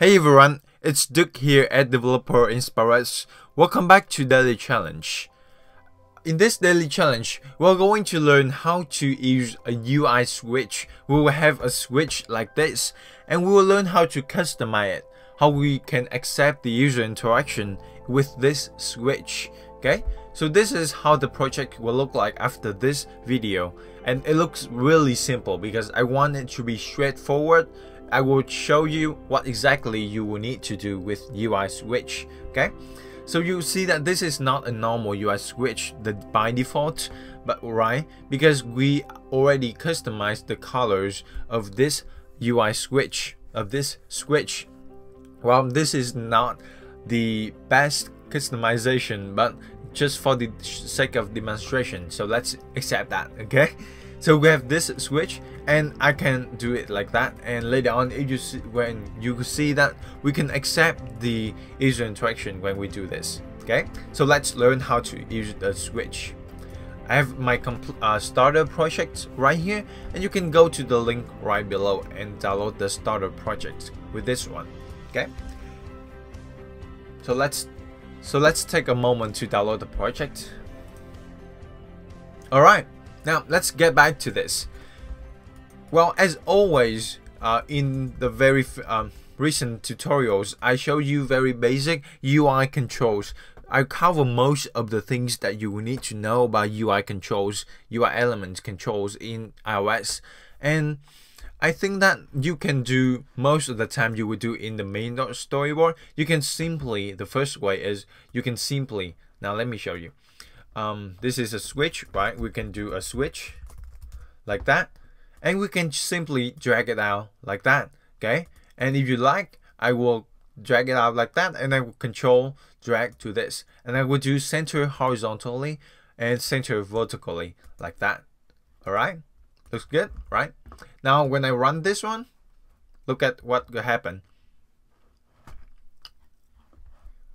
Hey everyone, it's Duke here at Developer Inspires. Welcome back to Daily Challenge. In this daily challenge, we're going to learn how to use a UI switch. We will have a switch like this, and we will learn how to customize it, how we can accept the user interaction with this switch. Okay, so this is how the project will look like after this video, and it looks really simple because I want it to be straightforward. I will show you what exactly you will need to do with UISwitch. Okay, so you see that this is not a normal UI switch by default, but right, because we already customized the colors of this UI switch, Well, this is not the best customization, but just for the sake of demonstration, so let's accept that. Okay, so we have this switch, and I can do it like that, and later on when you see that we can accept the user interaction when we do this. Okay, so let's learn how to use the switch. I have my starter project right here, and you can go to the link right below and download the starter project with this one. Okay, so let's take a moment to download the project. Alright, now let's get back to this. Well, as always, in the very recent tutorials, I show you very basic UI controls. I cover most of the things that you will need to know about UI controls, UI element controls in iOS, and I think that you can do most of the time you would do in the main storyboard. You can simply, the first way is you can simply, now let me show you. This is a switch, right? We can do a switch like that, and we can simply drag it out like that. Okay, and if you like, I will drag it out like that, and I will control drag to this, and I will do center horizontally and center vertically like that. All right, looks good, right? Now when I run this one, look at what will happen.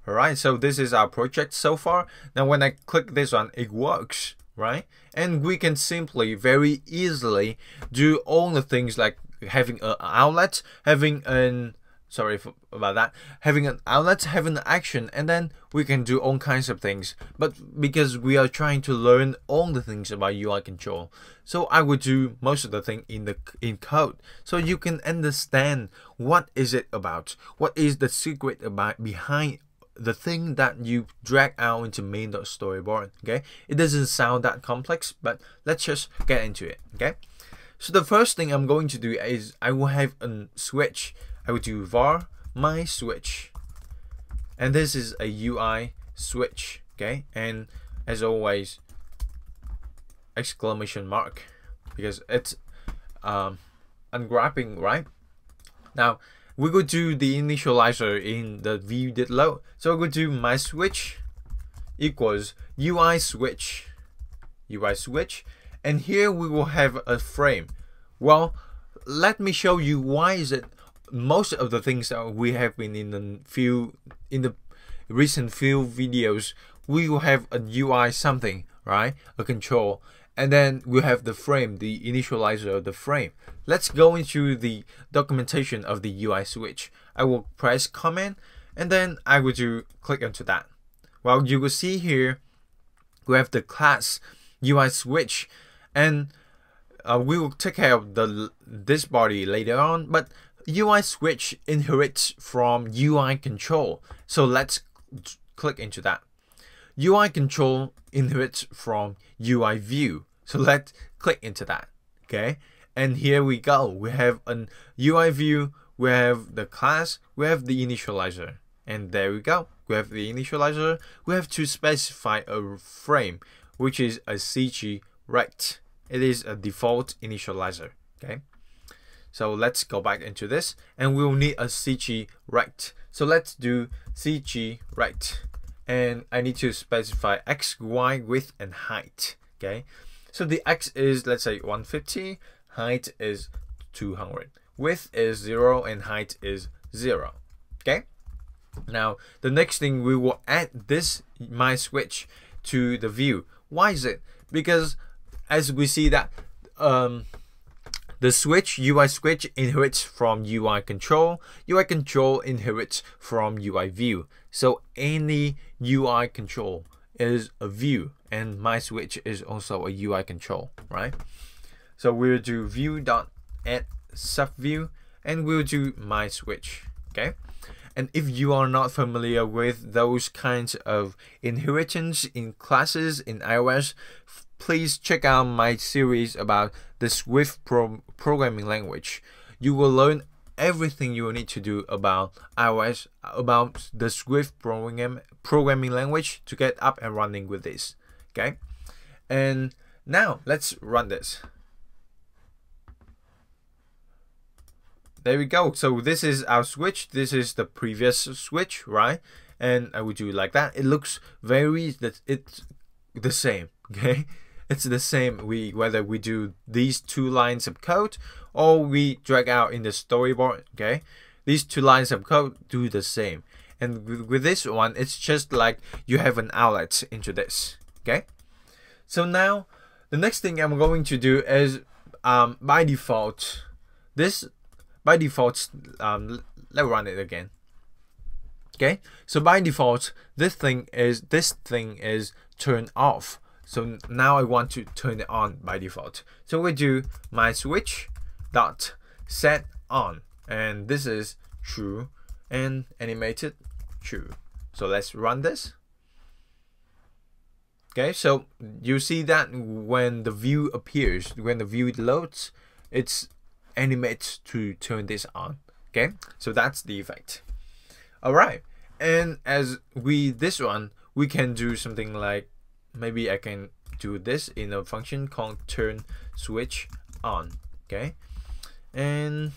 Alright, so this is our project so far. Now when I click this one, it works, right? And we can simply very easily do all the things like having an outlet, having an having an outlet, having an action, and then we can do all kinds of things. But because we are trying to learn all the things about UI control, so I will do most of the thing in code, so you can understand what is it about, what is the secret about behind the thing that you drag out into main.storyboard. Okay, it doesn't sound that complex, but let's just get into it. Okay, so the first thing I'm going to do is I will have a switch. I will do var my switch, and this is a UI switch. Okay, and as always, exclamation mark, because it's unwrapping, right? Now we will do the initializer in the view did load, so we will do my switch equals UI switch, and here we will have a frame. Well, let me show you why is it most of the things that we have been in the recent few videos, we will have a UI something, right, a control, and then we have the frame, the initializer of the frame. Let's go into the documentation of the UI switch. I will press command, and then I will click into that. Well, you will see here we have the class UI switch, and we will take care of this body later on, but UI switch inherits from UI control, so let's click into that. UI control inherits from UIView, so let's click into that. Okay, and here we go. We have an UIView, we have the class, we have the initializer, and there we go. We have the initializer. We have to specify a frame, which is a CG rect. It is a default initializer. Okay, so let's go back into this, and we'll need a CG rect. So let's do CG rect, and I need to specify X, Y, width, and height. Okay, so the X is, let's say, 150, height is 200, width is 0, and height is 0. Okay, now the next thing, we will add this my switch to the view. Why is it? Because as we see that the switch, UI switch, inherits from UI control. UI control inherits from UI view. So any UI control is a view, and my switch is also a UI control, right? So we'll do view.add subview, and we'll do my switch. Okay. And if you are not familiar with those kinds of inheritance in classes in iOS, please check out my series about the Swift programming language. You will learn everything you will need to do about iOS, about the Swift programming language to get up and running with this. Okay, and now let's run this. There we go. So this is our switch. This is the previous switch, right? And I would do like that. It looks it's the same. Okay, it's the same. Whether we do these 2 lines of code or we drag out in the storyboard. Okay, these 2 lines of code do the same. And with this one, it's just like you have an outlet into this. Okay, so now the next thing I'm going to do is by default let's run it again. Okay, so by default this thing is turned off. So now I want to turn it on by default. So we do my switch dot set on, and this is true and animated true. So let's run this. Okay, so you see that when the view appears, when the view loads, it's animates to turn this on. Okay, so that's the effect. All right, and as this one, we can do something like, maybe I can do this in a function called turn switch on. Okay, and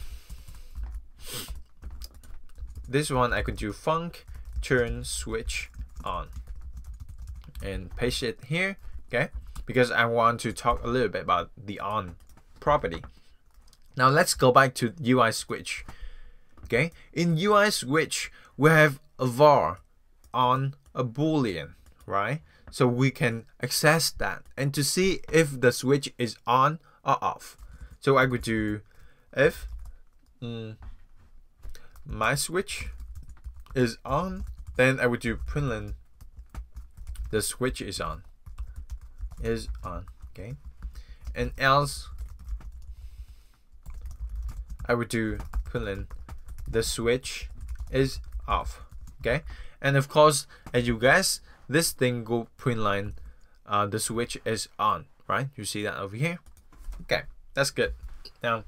this one I could do func turn switch on and paste it here. Okay, because I want to talk a little bit about the on property. Now let's go back to UISwitch. Okay, in UISwitch we have a var on a boolean, right? So we can access that and to see if the switch is on or off. So I would do if my switch is on, then I would do println the switch is on. Okay, and else I would do println the switch is off. Okay, and of course, as you guess, this thing go println the switch is on, right? You see that over here. Okay, that's good. Now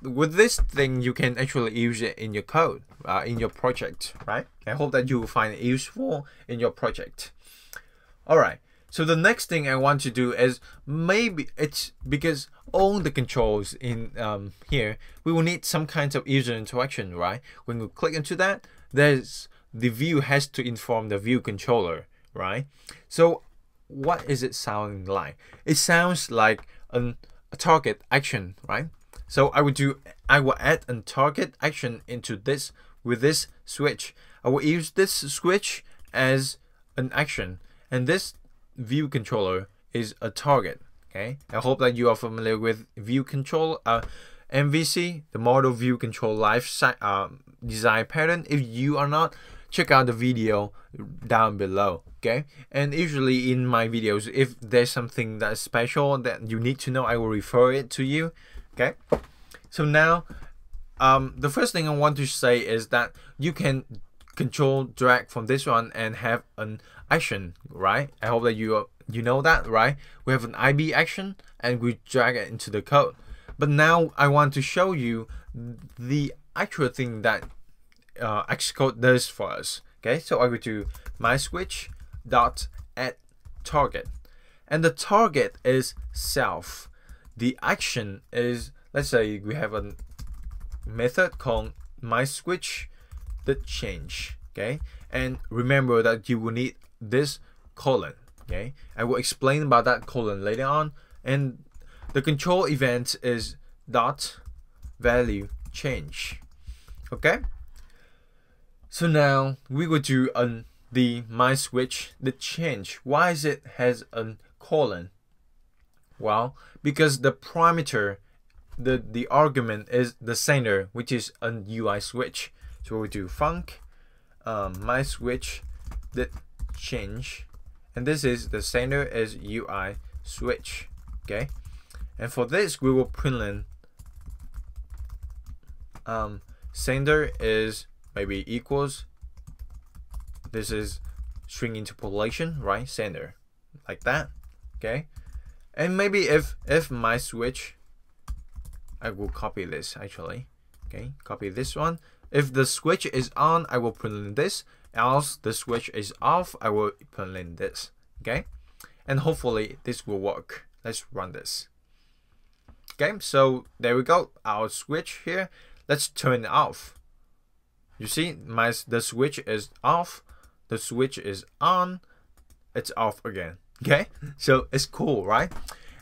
with this thing you can actually use it in your code, in your project, right? I hope that you will find it useful in your project. All right, so the next thing I want to do is, maybe it's because all the controls in here, we will need some kind of user interaction, right? When we click into that, the view has to inform the view controller, right? So what is it sounding like? It sounds like a target action, right? So I will add a target action into this with this switch. I will use this switch as an action, and this view controller is a target. Okay, I hope that you are familiar with view control, MVC, the model view control life design pattern. If you are not, check out the video down below. Okay, and usually in my videos, if there's something that's special that you need to know, I will refer it to you. Okay, so now the first thing I want to say is that you can control drag from this one and have an action, right? I hope that you know that, right? We have an IB action and we drag it into the code. But now I want to show you the actual thing that Xcode does for us. Okay, so I will do my switch dot add target, and the target is self. The action is, let's say we have a method called my switch the change. Okay, and remember that you will need this colon. Okay, I will explain about that colon later on. And the control event is dot value change. Okay, so now we will do the my switch the change. Why is it has a colon? Well, because the parameter the argument is the sender, which is a UI switch. So we do func my switch did change, and this is the sender is UI switch. Okay, and for this we will print in sender is maybe equals, this is string interpolation, right? Sender, like that. Okay, and maybe if my switch, I will copy this actually. Okay, copy this one. If the switch is on, I will print in this. Else the switch is off, I will print in this. Okay, and hopefully this will work. Let's run this. Okay, so there we go. Our switch here. Let's turn it off. You see, the switch is off. The switch is on. It's off again. Okay, so it's cool, right?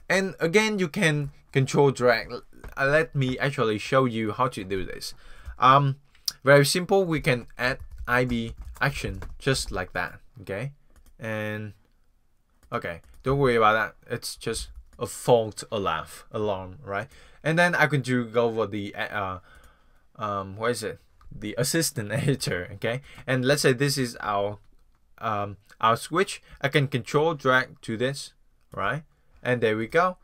And again, you can control drag. Let me actually show you how to do this. Very simple. We can add IB action just like that. Okay, and okay, don't worry about that. It's just a fault alarm, right? And then I can go over the what is it? The assistant editor. Okay, and let's say this is our switch. I can control drag to this, right? And there we go.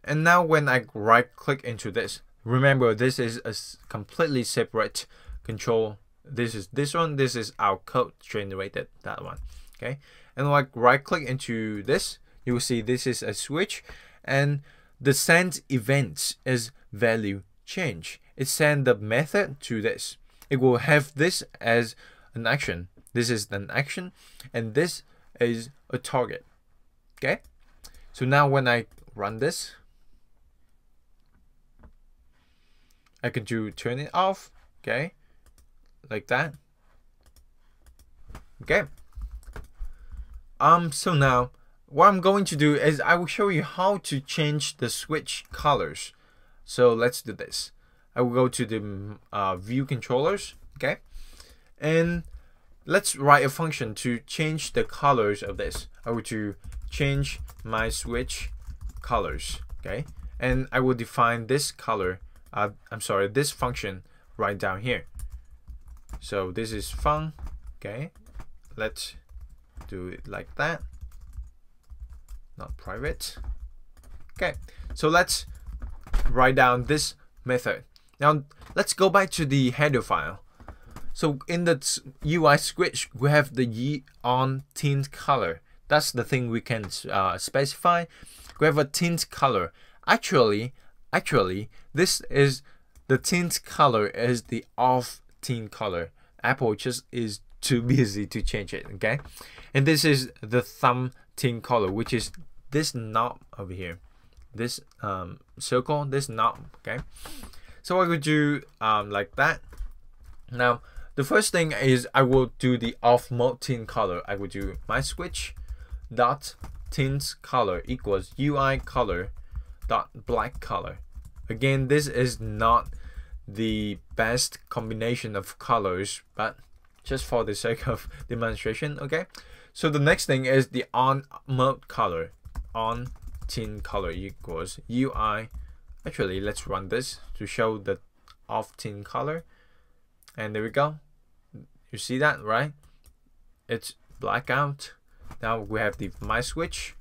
And now when I right click into this, remember this is a completely separate control. This is this one. This is our code generated, that one. Okay, and like right click into this, you will see this is a switch, and the send event is value change. It send the method to this. It will have this as an action. This is an action, and this is a target. Okay, so now when I run this, I can turn it off. Okay, like that. Okay. So now what I'm going to do is I will show you how to change the switch colors. So let's do this. I will go to the view controllers. Okay, and let's write a function to change the colors of this. I will change my switch colors. Okay, and I will define this color. I'm sorry, this function right down here. So this is fun. Okay, let's do it like that. Not private. Okay, so let's write down this method. Now let's go back to the header file. So in the UISwitch, we have the on tint color. That's the thing we can specify. We have a tint color. Actually, this is the tint color is the off tint color. Apple just is too busy to change it. Okay, and this is the thumb tint color, which is this knob over here, this circle, this knob. Okay, so I would do like that. Now the first thing is I will do the off mode tint color. I will do my switch dot tint color equals UI color dot black color. Again, this is not the best combination of colors, but just for the sake of demonstration. Okay, so the next thing is the on mode color, on tint color equals UI. Actually, let's run this to show the off tint color, and there we go. You see that, right? It's blackout. Now we have the my switch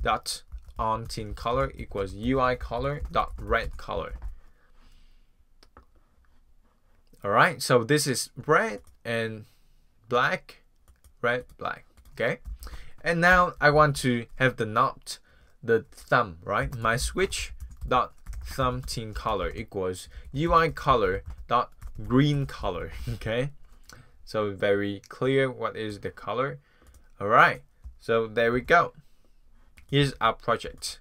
dot on tint color equals UI color dot red color. All right, so this is red and black, red, black. Okay, and now I want to have the knob, the thumb, right? My switch dot thumb tint color equals UI color dot green color. Okay, so very clear what is the color. All right, so there we go. Here's our project.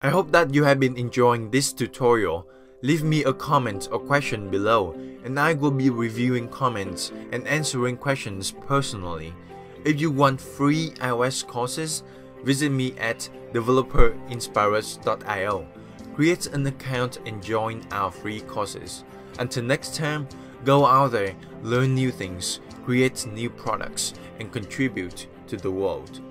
I hope that you have been enjoying this tutorial. Leave me a comment or question below, and I will be reviewing comments and answering questions personally. If you want free iOS courses, visit me at developerinspirers.io. Create an account and join our free courses. Until next time, go out there, learn new things, create new products, and contribute to the world.